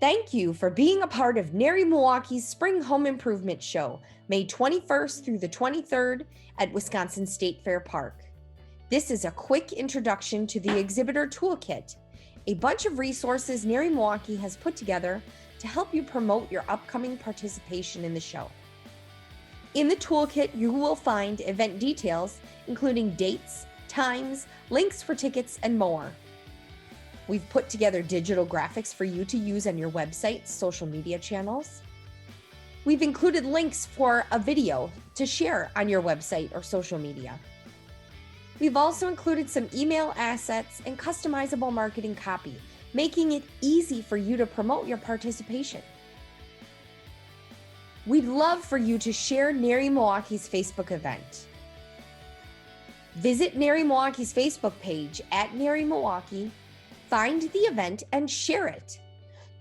Thank you for being a part of NARI Milwaukee's Spring Home Improvement Show, May 21st through the 23rd at Wisconsin State Fair Park. This is a quick introduction to the Exhibitor Toolkit, a bunch of resources NARI Milwaukee has put together to help you promote your upcoming participation in the show. In the toolkit, you will find event details, including dates, times, links for tickets, and more. We've put together digital graphics for you to use on your website, social media channels. We've included links for a video to share on your website or social media. We've also included some email assets and customizable marketing copy, making it easy for you to promote your participation. We'd love for you to share NARI Milwaukee's Facebook event. Visit NARI Milwaukee's Facebook page at NARI Milwaukee, find the event and share it.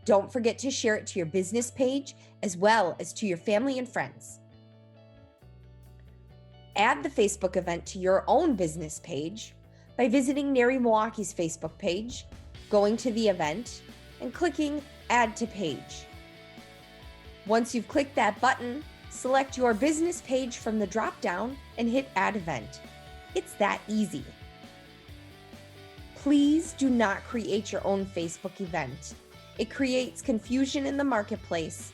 Don't forget to share it to your business page as well as to your family and friends. Add the Facebook event to your own business page by visiting NARI Milwaukee's Facebook page, going to the event, and clicking Add to Page. Once you've clicked that button, select your business page from the drop-down and hit Add Event. It's that easy. Please do not create your own Facebook event. It creates confusion in the marketplace,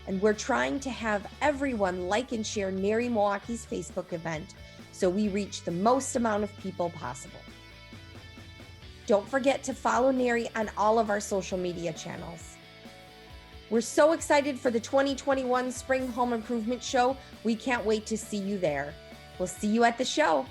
and we're trying to have everyone like and share NARI Milwaukee's Facebook event so we reach the most amount of people possible. Don't forget to follow NARI on all of our social media channels. We're so excited for the 2021 Spring Home Improvement Show. We can't wait to see you there. We'll see you at the show.